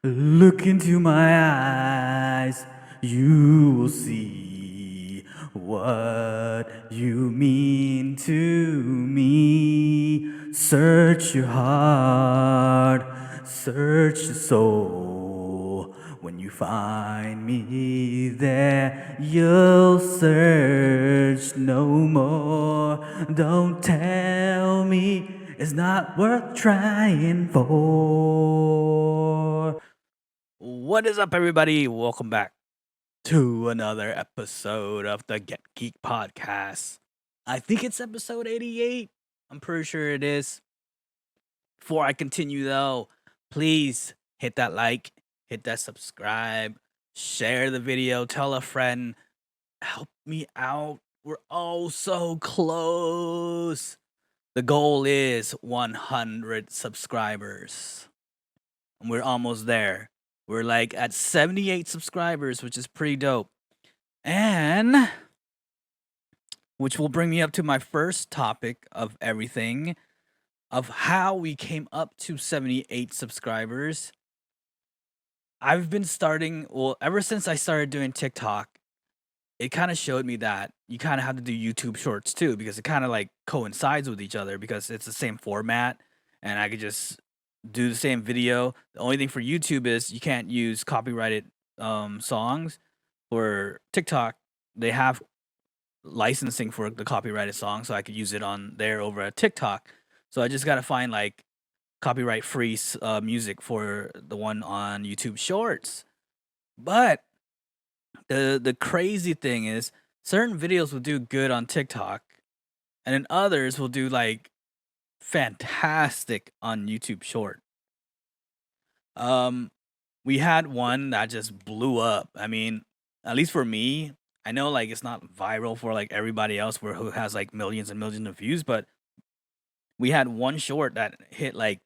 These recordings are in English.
Look into my eyes, you will see what you mean to me. Search your heart, search your soul. When you find me there, you'll search no more. Don't tell me it's not worth trying for. What is up, everybody? Welcome back to another episode of the Get Geeked Podcast. I think it's episode 88. I'm pretty sure it is. Before I continue, though, please hit that like, hit that subscribe, share the video, tell a friend, help me out. We're all so close. The goal is 100 subscribers. And we're almost there. We're like at 78 subscribers, which is pretty dope. And which will bring me up to my first topic of everything of how we came up to 78 subscribers. I've been ever since I started doing TikTok, it kind of showed me that you kind of have to do YouTube shorts too, because it kind of like coincides with each other because it's the same format and I could just do the same video. The only thing for YouTube is you can't use copyrighted songs. For TikTok, they have licensing for the copyrighted song, so I could use it on there over at TikTok. So I just got to find like copyright free music for the one on YouTube Shorts. But the crazy thing is certain videos will do good on TikTok and then others will do like fantastic on YouTube Short. Um we had one that just blew up. I mean, at least for me, I know like it's not viral for like everybody else who has like millions and millions of views, but we had one short that hit like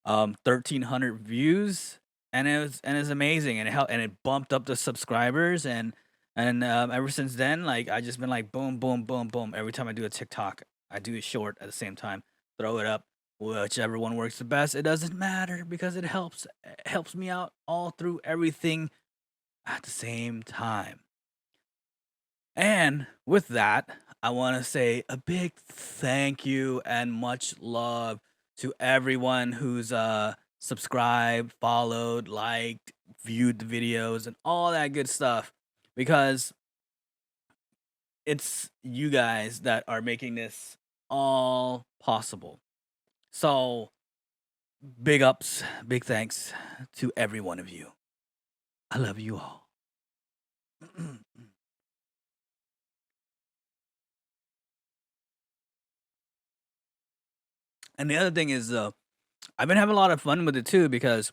1300 views and it's amazing and it bumped up the subscribers and ever since then like I just been like boom boom boom boom every time I do a TikTok I do a short at the same time, throw it up, whichever one works the best. It doesn't matter because it helps me out all through everything at the same time. And with that, I want to say a big thank you and much love to everyone who's subscribed, followed, liked, viewed the videos and all that good stuff because it's you guys that are making this all possible. So, big ups, big thanks to every one of you. I love you all. And the other thing is, I've been having a lot of fun with it too because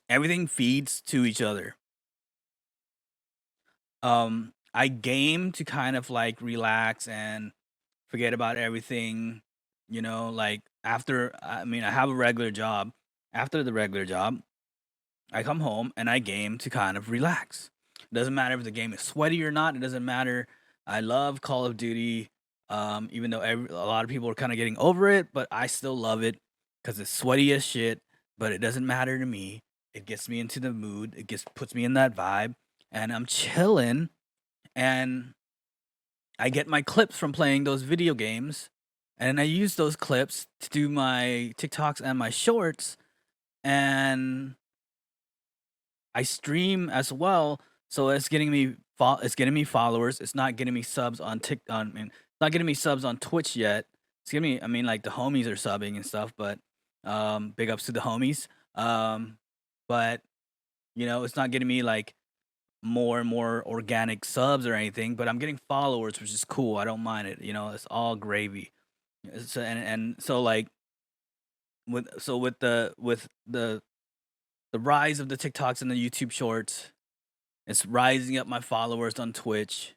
everything feeds to each other. I game to kind of like relax and forget about everything, like I have a regular job. After the regular job, I come home and I game to kind of relax. It doesn't matter if the game is sweaty or not. It doesn't matter. I love Call of Duty, even though a lot of people are kind of getting over it, but I still love it because it's sweaty as shit. But it doesn't matter to me. It gets me into the mood. Puts me in that vibe, and I'm chilling. And I get my clips from playing those video games, and I use those clips to do my TikToks and my shorts. And I stream as well, so it's getting me followers. It's not getting me subs on Tik on I mean, it's not getting me subs on Twitch yet. It's getting me I mean like the homies are subbing and stuff, but big ups to the homies. But it's not getting me like more and more organic subs or anything, but I'm getting followers, which is cool. I don't mind it. It's all gravy. And so like with the rise of the TikToks and the YouTube Shorts, it's rising up my followers on Twitch.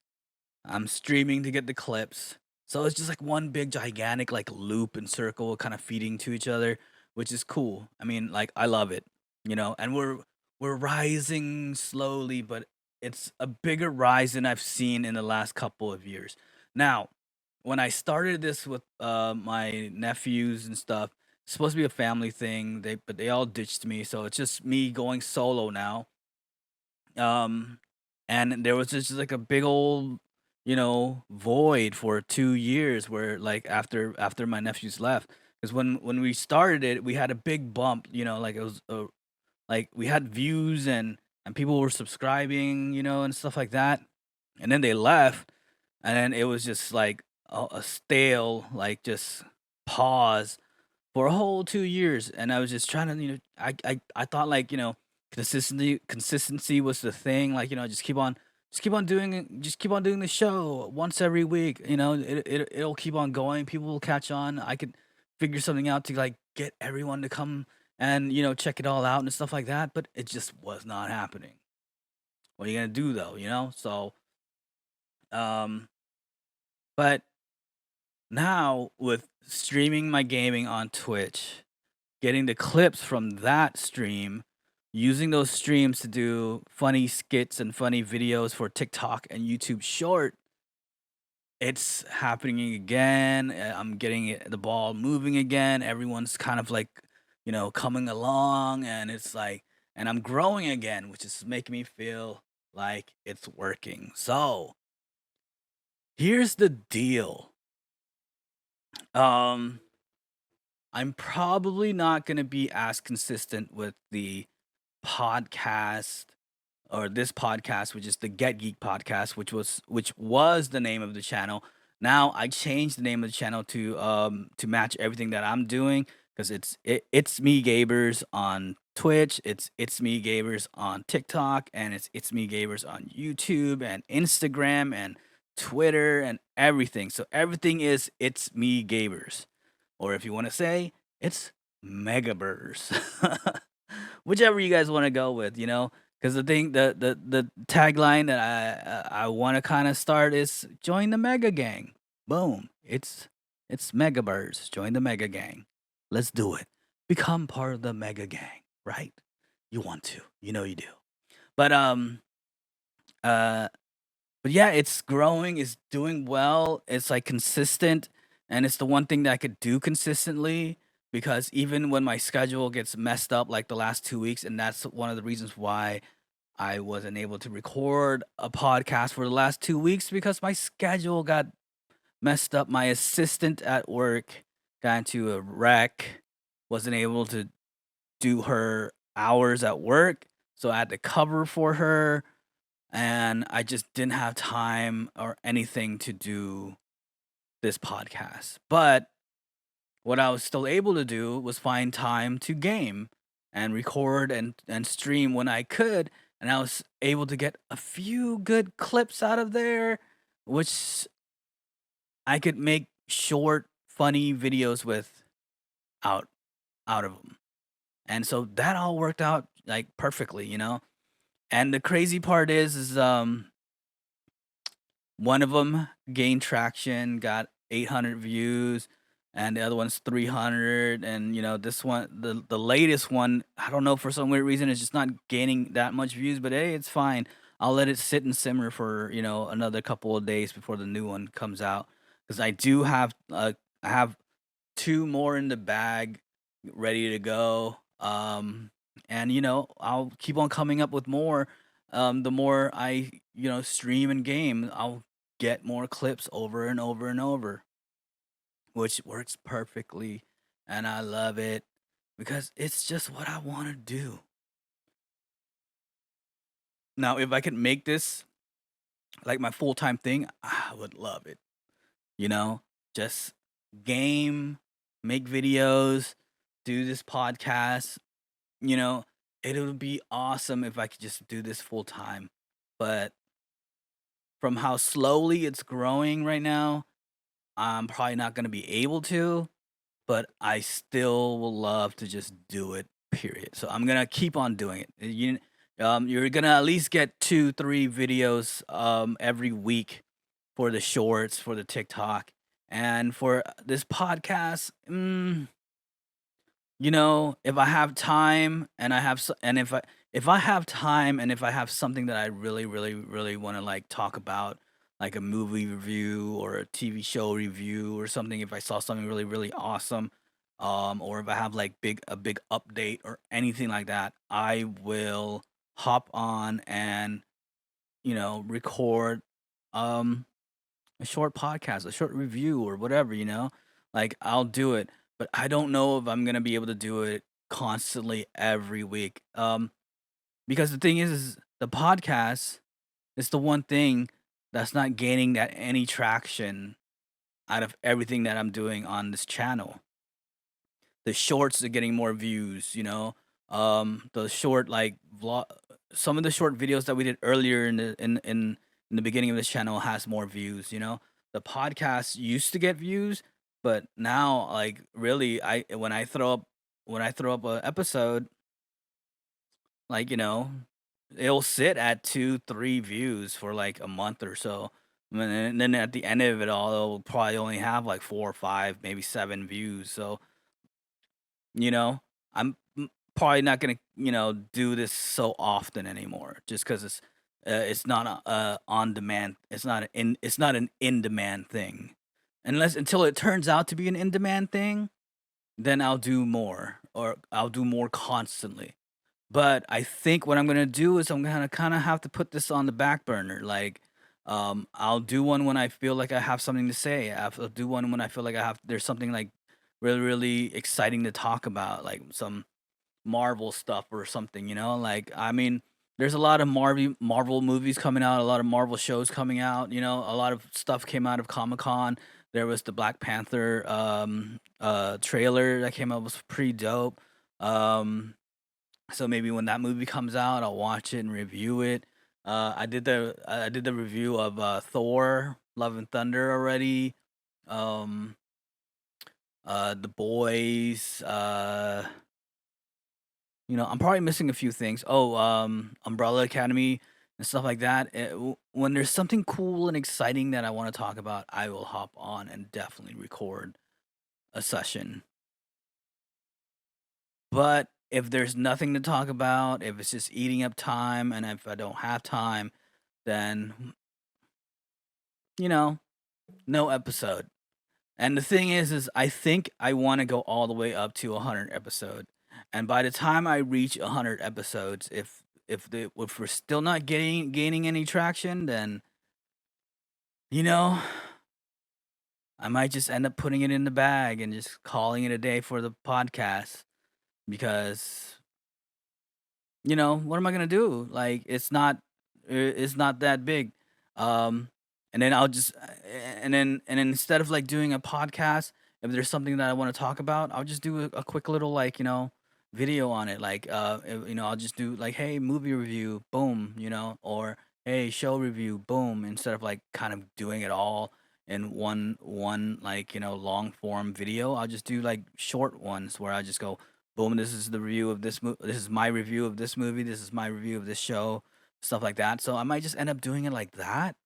I'm streaming to get the clips. So it's just like one big gigantic like loop and circle kind of feeding to each other, which is cool. I mean, like I love it, and we're rising slowly, but it's a bigger rise than I've seen in the last couple of years. Now, when I started this with my nephews and stuff, supposed to be a family thing. But they all ditched me, so it's just me going solo now. Um, and there was just like a big old, void for 2 years where like after my nephews left, because when we started it, we had a big bump. Like it was like we had views and people were subscribing, and stuff like that. And then they left, and then it was just like a stale, like just pause for a whole 2 years. And I was just trying to, I thought like consistency was the thing. Like just keep on doing the show once every week. It'll keep on going. People will catch on. I could figure something out to like get everyone to come and check it all out and stuff like that. But it just was not happening. What are you gonna do though? So um, but now with streaming my gaming on Twitch, getting the clips from that stream, using those streams to do funny skits and funny videos for TikTok and YouTube Short, it's happening again. I'm getting the ball moving again. Everyone's kind of like, coming along, and it's like, and I'm growing again, which is making me feel like it's working. So here's the deal. Um, I'm probably not going to be as consistent with the podcast or this podcast, which is the Get Geek podcast, which was the name of the channel. Now I changed the name of the channel to match everything that I'm doing, because it's me Gabers on Twitch, it's me Gabers on TikTok, and it's me Gabers on YouTube and Instagram and Twitter and everything. So everything is it's me Gabers, or if you want to say it's Megabers. Whichever you guys want to go with, because the thing, the tagline that I want to kind of start is join the mega gang. Boom! It's Megabirds. Join the mega gang. Let's do it. Become part of the mega gang, right? You want to, you do. But uh but yeah, it's growing, it's doing well, it's like consistent, and it's the one thing that I could do consistently, because even when my schedule gets messed up like the last 2 weeks, and that's one of the reasons why I wasn't able to record a podcast for the last 2 weeks, because my schedule got messed up. My assistant at work got into a wreck, wasn't able to do her hours at work, so I had to cover for her, and I just didn't have time or anything to do this podcast. But what I was still able to do was find time to game and record and stream when I could, and I was able to get a few good clips out of there, which I could make short, funny videos with out out of them. And so that all worked out like perfectly. And the crazy part is one of them gained traction, got 800 views, and the other one's 300. And this one, the latest one, I don't know, for some weird reason, it's just not gaining that much views. But hey, it's fine. I'll let it sit and simmer for another couple of days before the new one comes out, because I have two more in the bag, ready to go. And I'll keep on coming up with more. The more I stream and game, I'll get more clips over and over and over, which works perfectly, and I love it because it's just what I want to do. Now, if I could make this like my full time thing, I would love it. You know, just game, make videos, do this podcast. You know, it would be awesome if I could just do this full time. But from how slowly it's growing right now, I'm probably not going to be able to, but I still will love to just do it, period. So I'm going to keep on doing it. You're going to at least get 2, 3 videos every week for the shorts, for the TikTok, and for this podcast. If I have time and I have and if I have time and if I have something that I really really really want to like talk about, like a movie review or a TV show review or something, if I saw something really really awesome, or if I have like a big update or anything like that, I will hop on and record um a short podcast, a short review or whatever. Like I'll do it, but I don't know if I'm gonna be able to do it constantly every week. Because the thing is the podcast is the one thing that's not gaining that any traction out of everything that I'm doing on this channel. The shorts are getting more views. The short like vlog, some of the short videos that we did earlier in the beginning of this channel has more views. The podcast used to get views, but now like really I when I throw up a episode, like, it'll sit at 2, 3 views for like a month or so. And then at the end of it all, it'll probably only have like 4 or 5, maybe 7 views. So you know, probably not gonna, do this so often anymore, just because it's not a on demand. It's not an in demand thing, until it turns out to be an in demand thing. Then I'll do more, or I'll do more constantly. But I think what I'm gonna do is I'm gonna kind of have to put this on the back burner. Like, I'll do one when I feel like I have something to say. I'll do one when I feel like there's something like really, really exciting to talk about, like some Marvel stuff or something. Like I mean, there's a lot of Marvel movies coming out, a lot of Marvel shows coming out. A lot of stuff came out of Comic Con. There was the Black Panther trailer that came out, was pretty dope. Um, so maybe when that movie comes out, I'll watch it and review it. I did the review of Thor: Love and Thunder already. Um, The Boys. I'm probably missing a few things. Oh, Umbrella Academy and stuff like that. When there's something cool and exciting that I want to talk about, I will hop on and definitely record a session. But if there's nothing to talk about, if it's just eating up time, and if I don't have time, then, you know, no episode. And the thing is I think I want to go all the way up to 100 episode. And by the time I reach 100 episodes, if we're still not getting gaining any traction, then you know I might just end up putting it in the bag and just calling it a day for the podcast, because what am I gonna do? Like, it's not that big. Um, and then and then instead of like doing a podcast, if there's something that I want to talk about, I'll just do a quick little, like, video on it. Like, I'll just do like, hey, movie review, boom, or hey, show review, boom, instead of like kind of doing it all in one like, long form video. I'll just do like short ones where I just go, boom, this is the review of this movie. This is my review of this movie. This is my review of this show, stuff like that. So I might just end up doing it like that.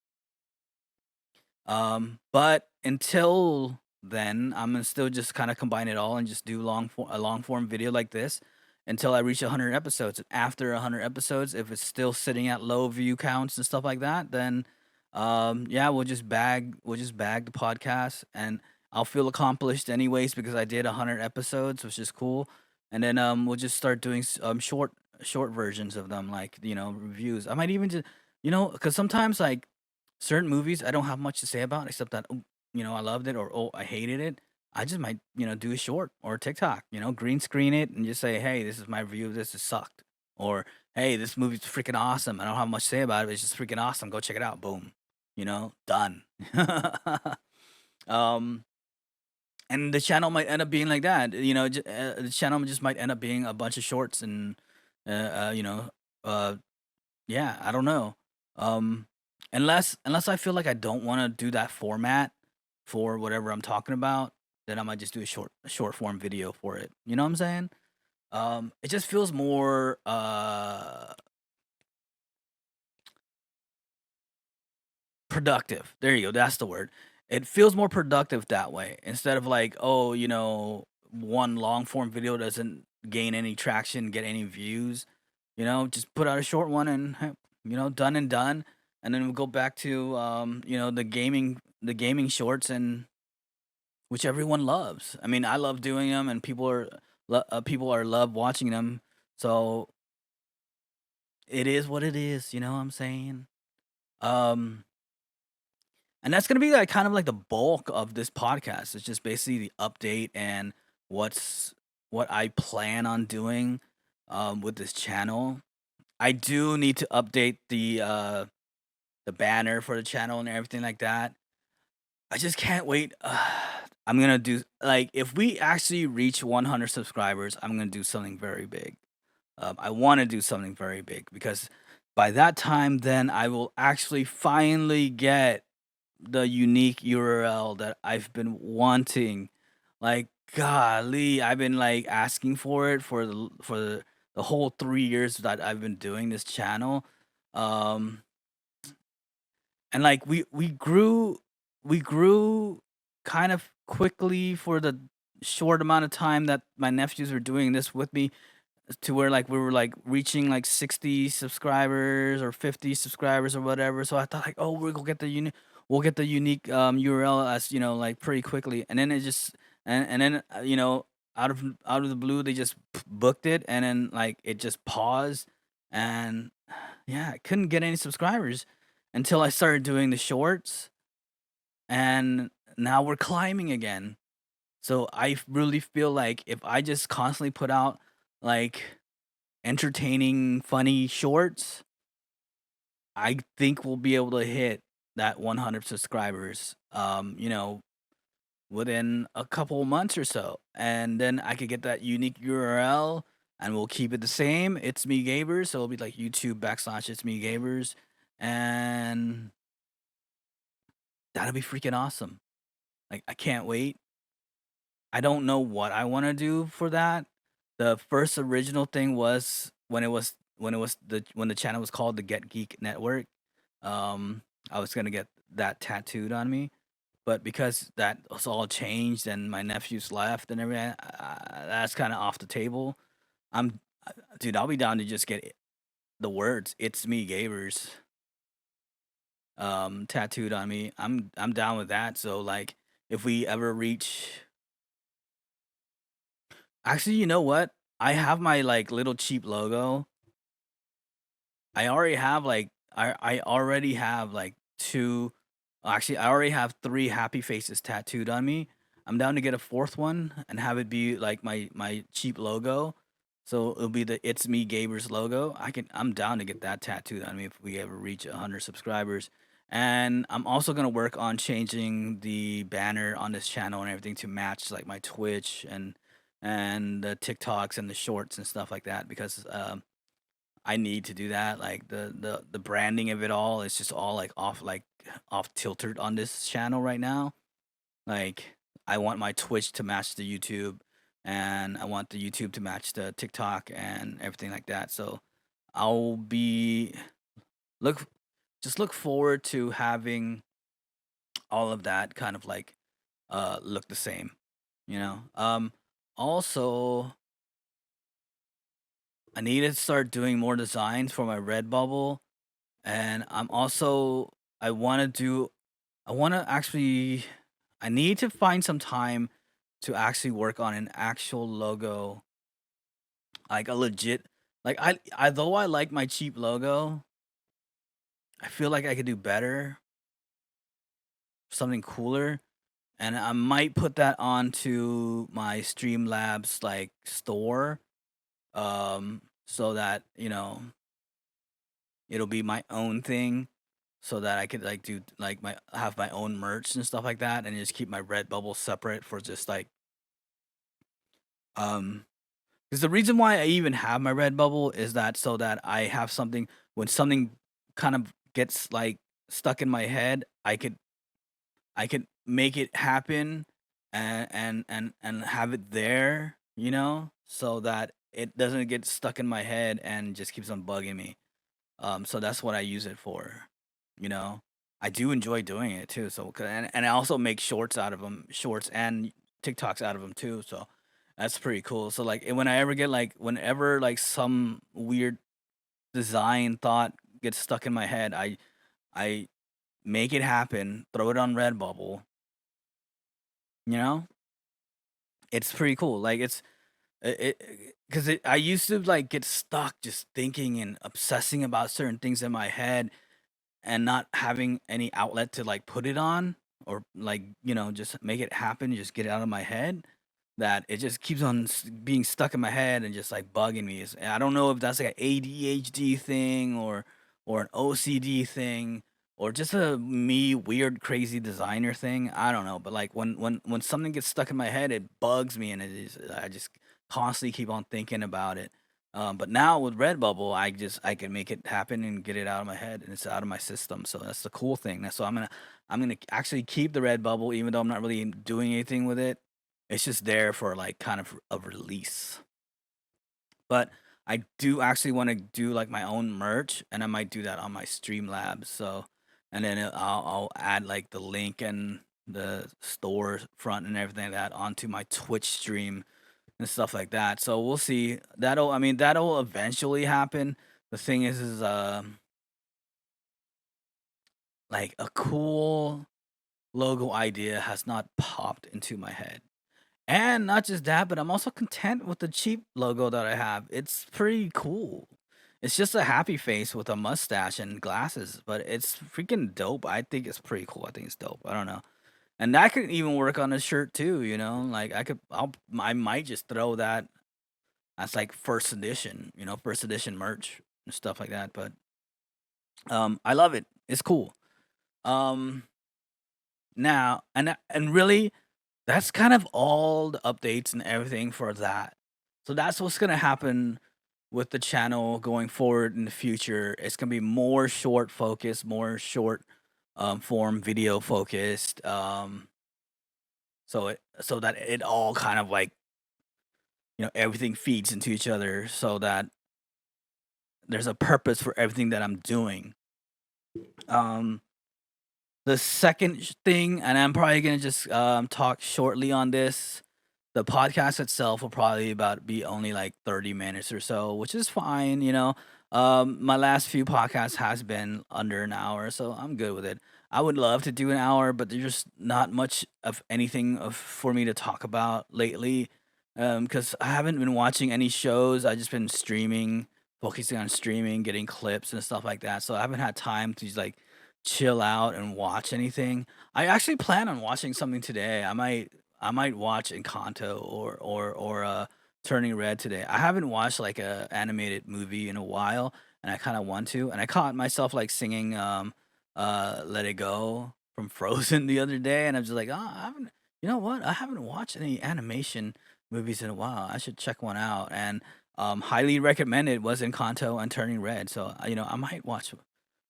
But until then, I'm gonna still just kind of combine it all and just do a long form video like this until I reach 100 episodes. And after 100 episodes, if it's still sitting at low view counts and stuff like that, then yeah, we'll just bag the podcast, and I'll feel accomplished anyways because I did 100 episodes, which is cool. And then we'll just start doing short versions of them, like, reviews. I might even just, because sometimes like certain movies I don't have much to say about, except that, oh, I loved it, or oh, I hated it. I just might, do a short or a TikTok, green screen it and just say, hey, this is my review of this. It sucked. Or hey, this movie's freaking awesome. I don't have much to say about it. It's just freaking awesome. Go check it out. Boom. Done. um, and the channel might end up being like that. The channel just might end up being a bunch of shorts and, uh, you know, uh, yeah, I don't know. Um, unless I feel like I don't want to do that format for whatever I'm talking about, then I might just do a short form video for it. You know what I'm saying? It just feels more productive. There you go. That's the word. It feels more productive that way, instead of like, oh, one long form video doesn't gain any traction, get any views. Just put out a short one and, hey, done and done. And then we'll go back to the gaming shorts, and which everyone loves. I mean, I love doing them, and people are love watching them. So it is what it is. You know what I'm saying? Um, and that's gonna be like kind of like the bulk of this podcast. It's just basically the update and what's what I plan on doing with this channel. I do need to update the banner for the channel and everything like that. I just can't wait. I'm gonna do like if we actually reach 100 subscribers, I'm gonna do something very big. I want to do something very big because by that time, then I will actually finally get the unique URL that I've been wanting. Like, golly, I've been like asking for it for the whole 3 years that I've been doing this channel. Um, and like we grew kind of quickly for the short amount of time that my nephews were doing this with me, to where like we were like reaching like 60 subscribers or 50 subscribers or whatever. So I thought like, oh, we'll get the unique URL as like pretty quickly, and then it just and then out of the blue they just booked it, and then like it just paused, and yeah, I couldn't get any subscribers until I started doing the shorts, and now we're climbing again. So really feel like if I just constantly put out like entertaining, funny shorts, I think we'll be able to hit that 100 subscribers, within a couple months or so. And then I could get that unique URL, and we'll keep it the same. It's me Gabers. So it'll be like YouTube / It's me Gabers. And that'll be freaking awesome. Like, I can't wait. I don't know what I want to do for that. The first original thing was when the channel was called the Get Geeked Network. I was gonna get that tattooed on me, but because that was all changed and my nephews left and everything, that's kind of off the table. I'm, dude, I'll be down to just get the words "It's me, Gavers" tattooed on me. I'm down with that. So like, if we ever reach, actually, you know what? I have my like little cheap logo. I already have like two. Actually, I already have three happy faces tattooed on me. I'm down to get a fourth one and have it be like my cheap logo. So it'll be the "It's Me Gabers" logo. I'm down to get that tattooed on me if we ever reach 100 subscribers. And I'm also gonna work on changing the banner on this channel and everything to match like my Twitch and the TikToks and the shorts and stuff like that, because I need to do that. Like the branding of it all is just all like off tilted on this channel right now. Like, I want my Twitch to match the YouTube, and I want the YouTube to match the TikTok and everything like that. So I'll be look just look forward to having all of that kind of like look the same, you know. Also, I need to start doing more designs for my Redbubble. And I want to do, I want to actually, I need to find some time to actually work on an actual logo, like a legit, like though I like my cheap logo, I feel like I could do better, something cooler. And I might put that onto my Streamlabs like store, so that, it'll be my own thing, so that I could like do like my have my own merch and stuff like that, and just keep my Redbubble separate for just like um because the reason why I even have my Redbubble is that so that I have something when something kind of gets like stuck in my head, I could make it happen, and have it there, so that it doesn't get stuck in my head and just keeps on bugging me. So that's what I use it for, you know. I do enjoy doing it too. So and I also make shorts out of them, shorts and TikToks out of them too. So that's pretty cool. So like when I ever get like whenever like some weird design thought gets stuck in my head, I make it happen, throw it on Redbubble, You know, it's pretty cool. Like because I used to like get stuck just thinking and obsessing about certain things in my head and not having any outlet to like put it on or like just make it happen, just get it out of my head. That it just keeps on being stuck in my head and just like bugging me. I don't know if that's like an ADHD thing or an OCD thing or just a me weird crazy designer thing. I don't know, but like when something gets stuck in my head, it bugs me and I just constantly keep on thinking about it. But now with Redbubble, I can make it happen and get it out of my head and it's out of my system. So that's the cool thing. So I'm gonna actually keep the Redbubble even though I'm not really doing anything with it. It's just there for like kind of a release. But I do actually want to do like my own merch, and I might do that on my Streamlabs. So, and then I'll add like the link and the store front and everything like that onto my Twitch stream and stuff like that. So we'll see. That'll eventually happen. The thing is like a cool logo idea has not popped into my head. And not just that, but I'm also content with the cheap logo that I have. It's pretty cool. It's just a happy face with a mustache and glasses, but it's freaking dope. I think it's pretty cool. I think it's dope. I don't know. And that could even work on a shirt too, you know? Like I might just throw that as like first edition, first edition merch and stuff like that, but I love it. It's cool. Um Now, and really that's kind of all the updates and everything for that. So that's what's gonna happen with the channel going forward in the future. It's gonna be more short focused, more short form video focused. So that it all kind of like everything feeds into each other, so that there's a purpose for everything that I'm doing. Um, the second thing, and I'm probably gonna just talk shortly on this. The podcast itself will probably about be only like 30 minutes or so, which is fine, you know. My last few podcasts has been under an hour, so I'm good with it. I would love to do an hour, but there's just not much of anything for me to talk about lately. Because I haven't been watching any shows. I just been streaming, focusing on streaming, getting clips and stuff like that. So I haven't had time to just like chill out and watch anything. I actually plan on watching something today. I might watch Encanto or Turning Red today. I haven't watched like a animated movie in a while, and I kind of want to. And I caught myself like singing "Let It Go" from Frozen the other day, and I'm just like, oh, I haven't. You know what? I haven't watched any animation movies in a while. I should check one out. And highly recommended was Encanto and Turning Red. So I might watch.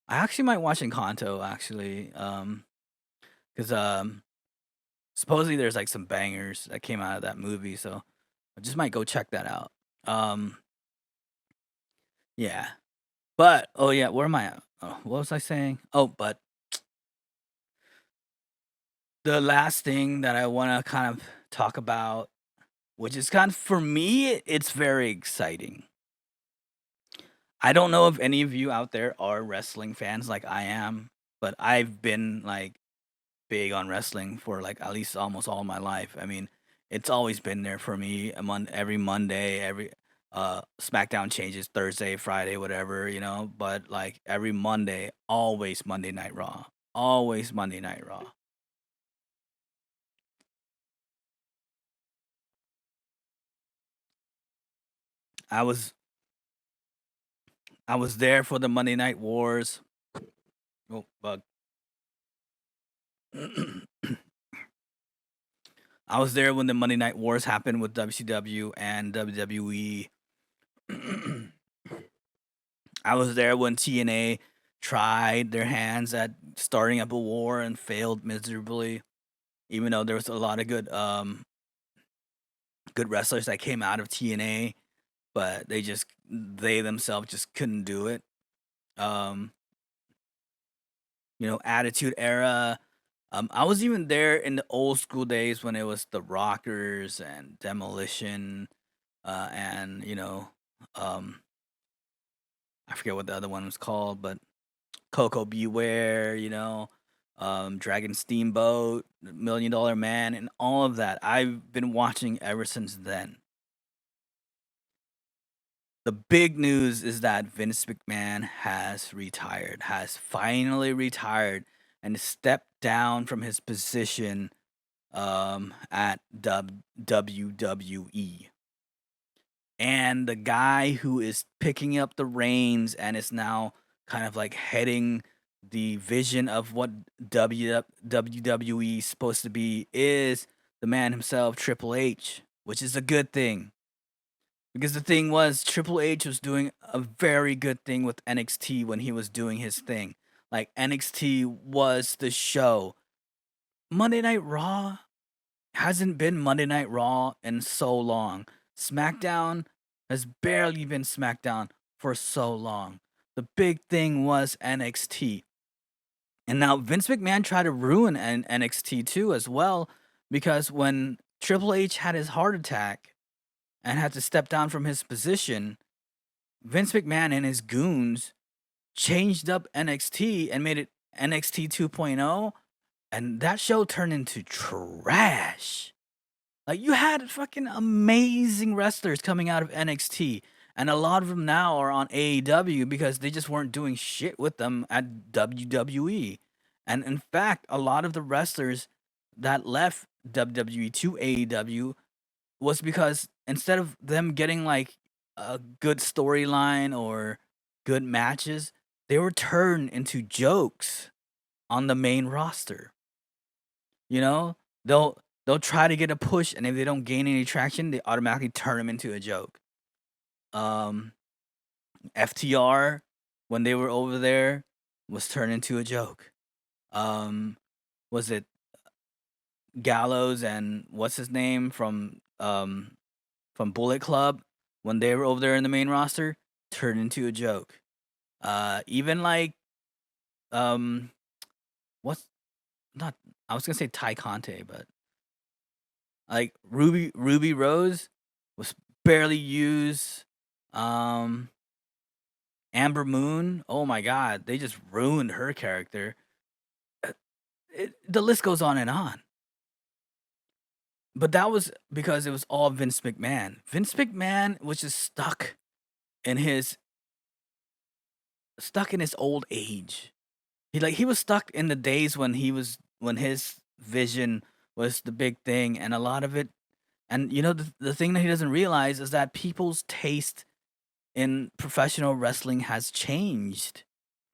I actually might watch Encanto actually, because supposedly there's like some bangers that came out of that movie, so I just might go check that out. Um, yeah. But oh yeah, where am I at? Oh, what was I saying? Oh, but the last thing that I want to kind of talk about, which is kind of for me, it's very exciting. I don't know if any of you out there are wrestling fans like I am, but I've been like big on wrestling for like at least almost all my life. I mean, it's always been there for me. Every Monday, every SmackDown changes Thursday, Friday, whatever, but like every Monday, always Monday Night Raw. Always Monday Night Raw. I was I was there for the Monday Night Wars. Oh, bug. I was there when the Monday Night Wars happened with WCW and WWE. I was there when TNA tried their hands at starting up a war and failed miserably. Even though there was a lot of good wrestlers that came out of TNA, but they themselves just couldn't do it. Um, Attitude Era. I was even there in the old school days when it was the Rockers and Demolition, and um, I forget what the other one was called, but Coco Beware. Dragon Steamboat, $1 Million Man, and all of that. I've been watching ever since then. The big news is that Vince McMahon has finally retired, and stepped down from his position at WWE. And the guy who is picking up the reins and is now kind of like heading the vision of what WWE is supposed to be is the man himself, Triple H, which is a good thing. Because the thing was, Triple H was doing a very good thing with NXT when he was doing his thing. Like, NXT was the show. Monday Night Raw hasn't been Monday Night Raw in so long. SmackDown has barely been SmackDown for so long. The big thing was NXT. And now Vince McMahon tried to ruin NXT too as well, because when Triple H had his heart attack and had to step down from his position, Vince McMahon and his goons changed up NXT and made it NXT 2.0, and that show turned into trash. Like, you had fucking amazing wrestlers coming out of NXT, and a lot of them now are on AEW because they just weren't doing shit with them at WWE. And in fact, a lot of the wrestlers that left WWE to AEW was because instead of them getting like a good storyline or good matches, they were turned into jokes on the main roster. You know, they'll try to get a push, and if they don't gain any traction, they automatically turn them into a joke. Um, FTR, when they were over there, was turned into a joke. Was it Gallows and what's his name from Bullet Club, when they were over there in the main roster, turned into a joke. Even like um, what's not? I was gonna say Ty Conte, but like Ruby Rose was barely used. Um, Amber Moon, oh my god, they just ruined her character. The list goes on and on. But that was because it was all Vince McMahon. Vince McMahon was just in his old age. He was stuck in the days when his vision was the big thing, and a lot of it. And the thing that he doesn't realize is that people's taste in professional wrestling has changed.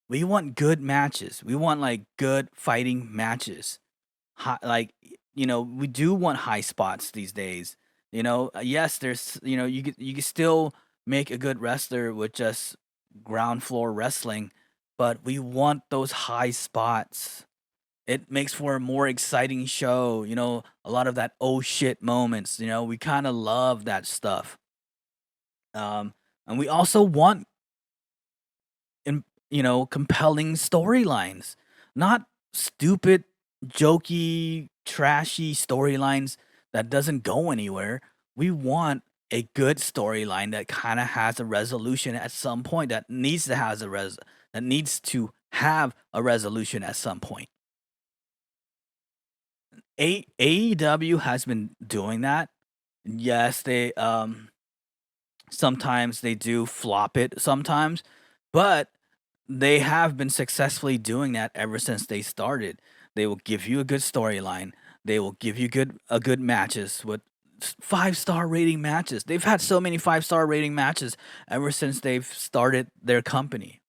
We want good matches. We want like good fighting matches. Like, we do want high spots these days. Yes, there's you can still make a good wrestler with just ground floor wrestling, but we want those high spots. It makes for a more exciting show. A lot of that oh shit moments. We kind of love that stuff. Um, and we also want compelling storylines, not stupid, jokey, trashy storylines that doesn't go anywhere. We want a good storyline that kind of has a resolution at some point, that needs to have a resolution at some point. AEW has been doing that. Yes, they sometimes they do flop it sometimes, but they have been successfully doing that ever since they started. They will give you a good storyline. They will give you good matches with 5-star rating matches. They've had so many 5-star rating matches ever since they've started their company.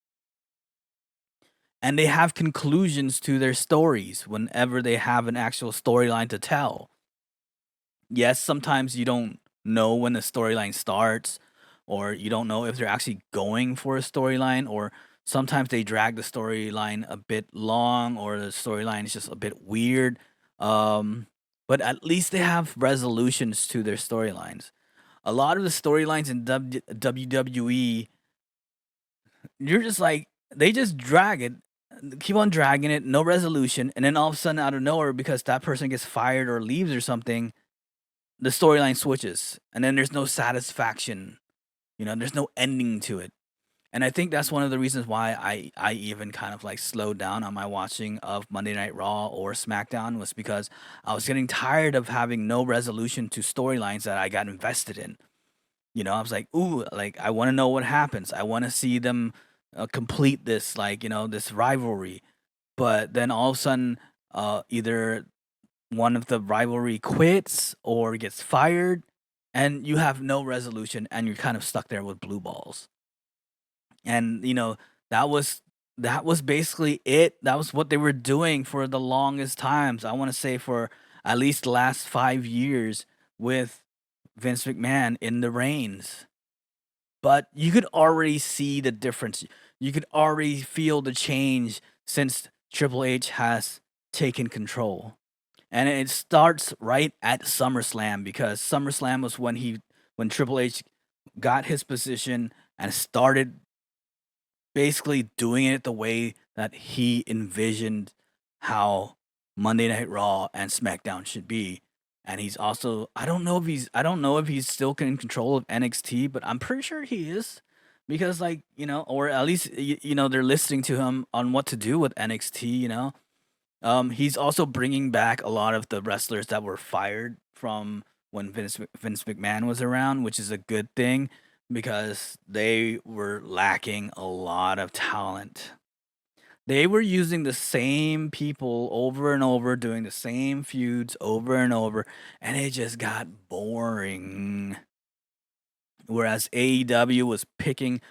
And they have conclusions to their stories whenever they have an actual storyline to tell. Yes, sometimes you don't know when the storyline starts, or you don't know if they're actually going for a storyline, or sometimes they drag the storyline a bit long, or the storyline is just a bit weird. Um, but at least they have resolutions to their storylines. A lot of the storylines in WWE, you're just like, they just drag it, keep on dragging it, no resolution, and then all of a sudden, out of nowhere, because that person gets fired or leaves or something, the storyline switches, and then there's no satisfaction. There's no ending to it. And I think that's one of the reasons why I even kind of like slowed down on my watching of Monday Night Raw or SmackDown was because I was getting tired of having no resolution to storylines that I got invested in. I was like, "Ooh, like I want to know what happens. I want to see them complete this like, this rivalry." But then all of a sudden either one of the rivalry quits or gets fired and you have no resolution and you're kind of stuck there with blue balls. And that was that was basically it. That was what they were doing for the longest times. I want to say for at least the last 5 years with Vince McMahon in the reigns. But you could already see the difference. You could already feel the change since Triple H has taken control. And it starts right at SummerSlam because SummerSlam was when Triple H got his position and started basically doing it the way that he envisioned how Monday Night Raw and SmackDown should be. And he's also I don't know if he's still in control of NXT, but I'm pretty sure he is because like, or at least they're listening to him on what to do with NXT. He's also bringing back a lot of the wrestlers that were fired from when Vince McMahon was around, which is a good thing because they were lacking a lot of talent. They were using the same people over and over, doing the same feuds over and over, and it just got boring. Whereas AEW was picking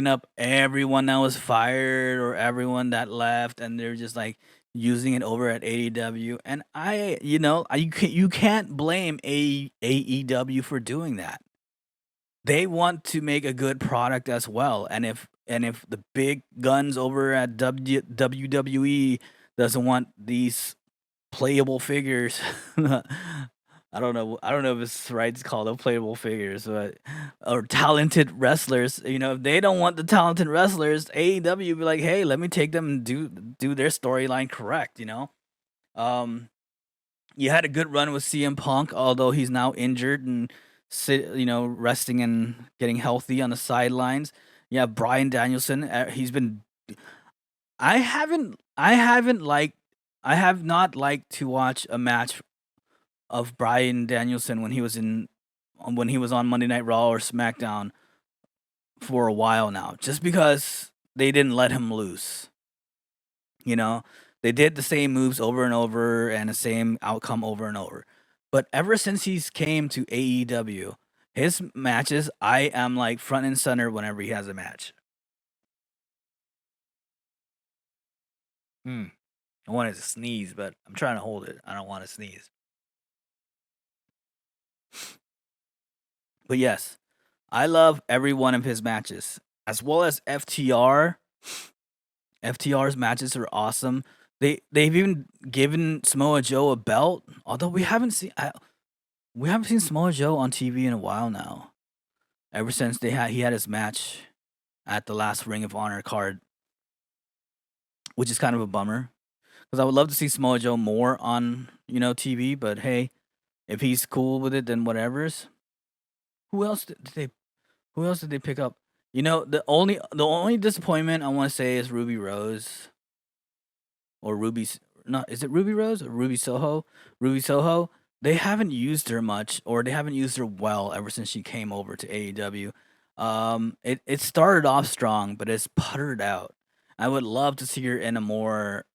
up everyone that was fired or everyone that left, and they're just like using it over at AEW. And you can't blame AEW for doing that. They want to make a good product as well. And if the big guns over at WWE doesn't want these playable figures. I don't know if it's right to call them playable figures, but or talented wrestlers. If they don't want the talented wrestlers, AEW be like, hey, let me take them and do their storyline correct. Um, you had a good run with CM Punk, although he's now injured and resting and getting healthy on the sidelines. Yeah, Brian Danielson. He's been. I have not liked to watch a match of Brian Danielson when he was on Monday Night Raw or SmackDown for a while now, just because they didn't let him loose. You know, they did the same moves over and over and the same outcome over and over. But ever since he's came to AEW, his matches, I am like front and center whenever he has a match. Hmm. I wanted to sneeze, but I'm trying to hold it. I don't want to sneeze. But yes, I love every one of his matches, as well as FTR. FTR's matches are awesome. They've even given Samoa Joe a belt, although we haven't seen Samoa Joe on TV in a while now. Ever since he had his match at the last Ring of Honor card, which is kind of a bummer because I would love to see Samoa Joe more on TV. But hey, if he's cool with it, then whatever's. Who else did they Who else did they pick up? The only disappointment I want to say is Ruby Rose or Ruby's not is it Ruby Rose or Ruby Soho? Ruby Soho. They haven't used her much or they haven't used her well ever since she came over to AEW. It started off strong, but it's puttered out. I would love to see her in a more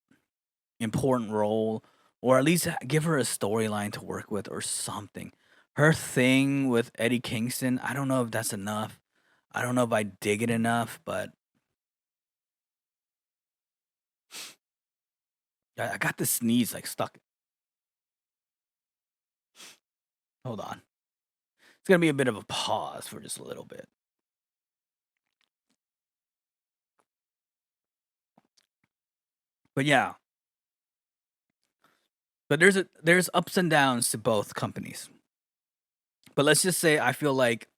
important role or at least give her a storyline to work with or something. Her thing with Eddie Kingston, I don't know if that's enough. I don't know if I dig it enough, but I got the sneeze like stuck. Hold on. It's gonna be a bit of a pause for just a little bit. But yeah, but there's ups and downs to both companies. But let's just say I feel like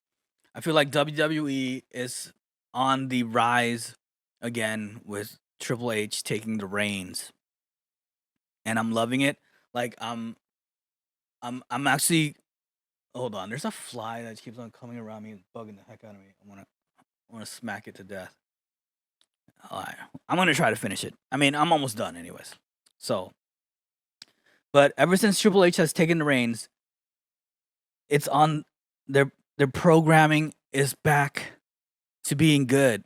WWE is on the rise again with Triple H taking the reins, and I'm loving it. Like I'm actually hold on. There's a fly that keeps on coming around me and bugging the heck out of me. I want to smack it to death. All right. I'm gonna try to finish it. I mean, I'm almost done, anyways. So, but ever since Triple H has taken the reins, it's on their programming is back to being good.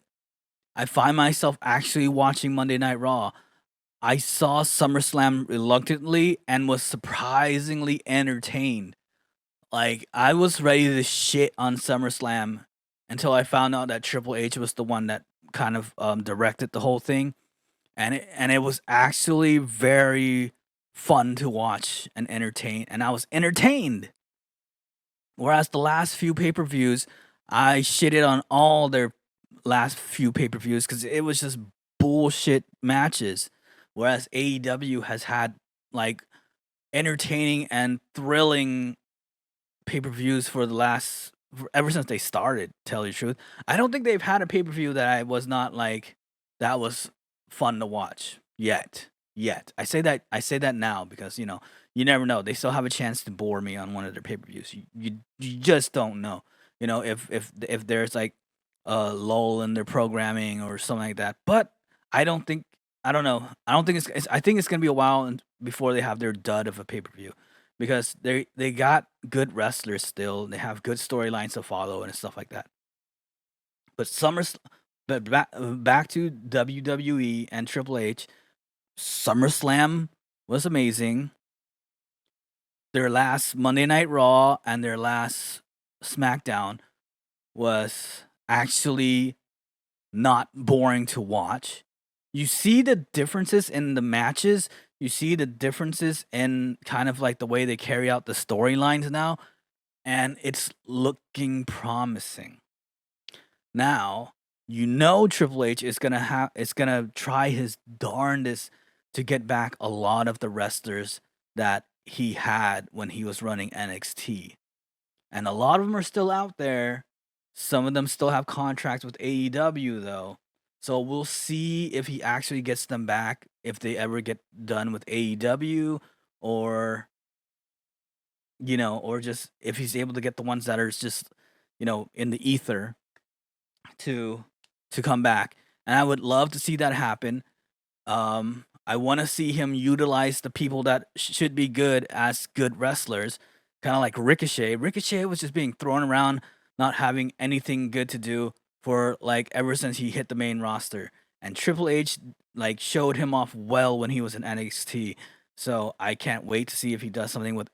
I find myself actually watching Monday Night Raw. I saw SummerSlam reluctantly and was surprisingly entertained. Like I was ready to shit on SummerSlam until I found out that Triple H was the one that kind of directed the whole thing, and it was actually very fun to watch and entertain, and I was entertained. Whereas the last few pay per views, I shitted on all their last few pay per views because it was just bullshit matches. Whereas AEW has had like entertaining and thrilling pay per views for the last ever since they started. Tell you the truth, I don't think they've had a pay per view that I was not like that was fun to watch yet. Yet I say that now because you never know. They still have a chance to bore me on one of their pay per views. You just don't know. If there's like a lull in their programming or something like that. But I don't think I don't know. I don't think I think it's gonna be a while before they have their dud of a pay per view because they got good wrestlers still. They have good storylines to follow and stuff like that. But back to WWE and Triple H. SummerSlam was amazing. Their last Monday Night Raw and their last SmackDown was actually not boring to watch. You see the differences in the matches. You see the differences in kind of like the way they carry out the storylines now, and it's looking promising. Now, Triple H is gonna try his darndest to get back a lot of the wrestlers that he had when he was running NXT. And a lot of them are still out there. Some of them still have contracts with AEW though. So we'll see if he actually gets them back if they ever get done with AEW or or just if he's able to get the ones that are just in the ether to come back. And I would love to see that happen. I want to see him utilize the people that should be good as good wrestlers, kind of like Ricochet. Ricochet was just being thrown around, not having anything good to do for like ever since he hit the main roster. And Triple H like showed him off well when he was in NXT. So I can't wait to see if he does something with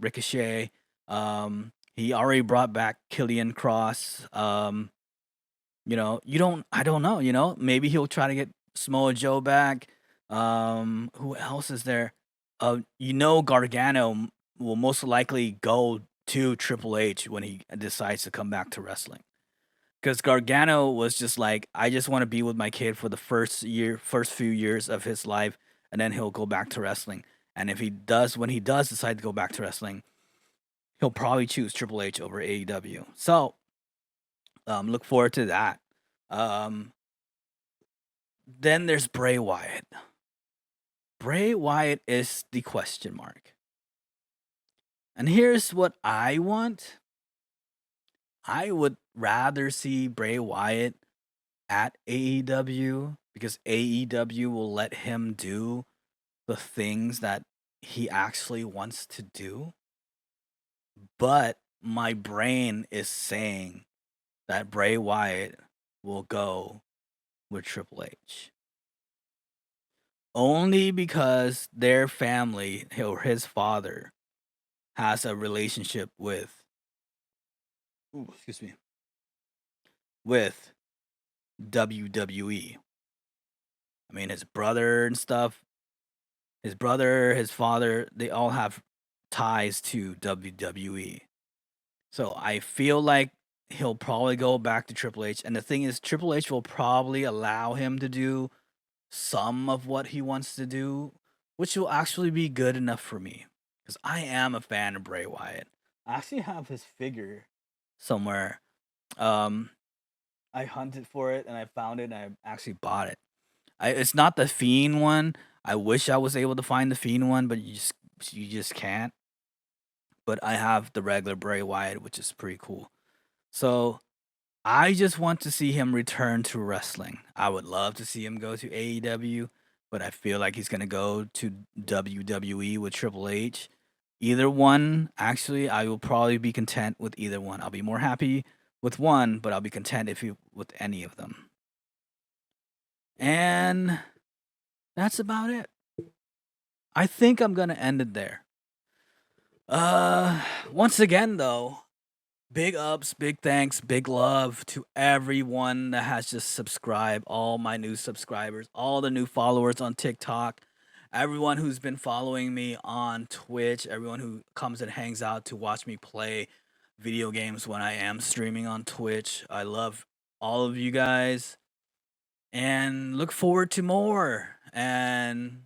Ricochet. He already brought back Killian Cross. You don't I don't know, maybe he'll try to get Samoa Joe back. Who else is there? Gargano will most likely go to Triple H when he decides to come back to wrestling. Because Gargano was just like, I just want to be with my kid for the first few years of his life, and then he'll go back to wrestling. And when he does decide to go back to wrestling, he'll probably choose Triple H over AEW. So, look forward to that. Um, then there's Bray Wyatt. Bray Wyatt is the question mark. And here's what I want. I would rather see Bray Wyatt at AEW because AEW will let him do the things that he actually wants to do. But my brain is saying that Bray Wyatt will go with Triple H. Only because their family or his father has a relationship excuse me, with WWE. I mean, his brother and stuff, his brother, his father, they all have ties to WWE. So I feel like he'll probably go back to Triple H. And the thing is, Triple H will probably allow him to do some of what he wants to do, which will actually be good enough for me. Because I am a fan of Bray Wyatt. I actually have his figure somewhere. Um, I hunted for it and I found it and I actually bought it. It's not the Fiend one. I wish I was able to find the Fiend one, but you just can't. But I have the regular Bray Wyatt, which is pretty cool. So I just want to see him return to wrestling. I would love to see him go to AEW, but I feel like he's gonna go to WWE with Triple H. Either one, actually, I will probably be content with either one. I'll be more happy with one, but I'll be content if you with any of them. And that's about it. I think I'm gonna end it there. Uh, Once again, though, big ups, big thanks, big love to everyone that has just subscribed, all my new subscribers, all the new followers on TikTok, everyone who's been following me on Twitch, everyone who comes and hangs out to watch me play video games when I am streaming on Twitch. I love all of you guys and look forward to more. And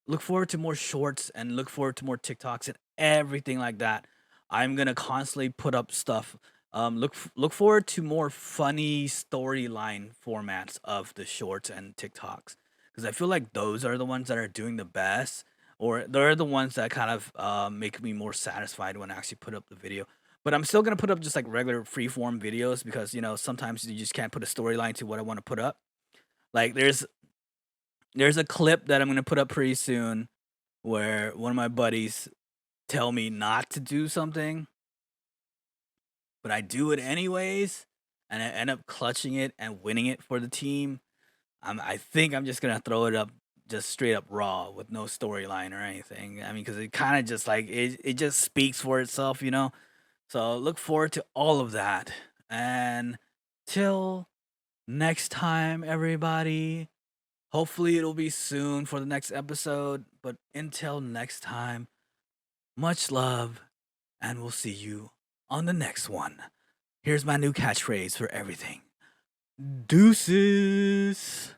look forward to more shorts and look forward to more TikToks and everything like that. I'm gonna constantly put up stuff. Look forward to more funny storyline formats of the shorts and TikToks because I feel like those are the ones that are doing the best, or they're the ones that kind of make me more satisfied when I actually put up the video. But I'm still gonna put up just like regular freeform videos because sometimes you just can't put a storyline to what I want to put up. Like there's a clip that I'm gonna put up pretty soon where one of my buddies tell me not to do something, but I do it anyways, and I end up clutching it and winning it for the team. I think I'm just gonna throw it up just straight up raw with no storyline or anything. I mean, because it kind of just like it just speaks for itself. So look forward to all of that. And till next time, everybody. Hopefully, it'll be soon for the next episode. But until next time, much love, and we'll see you on the next one. Here's my new catchphrase for everything: Deuces.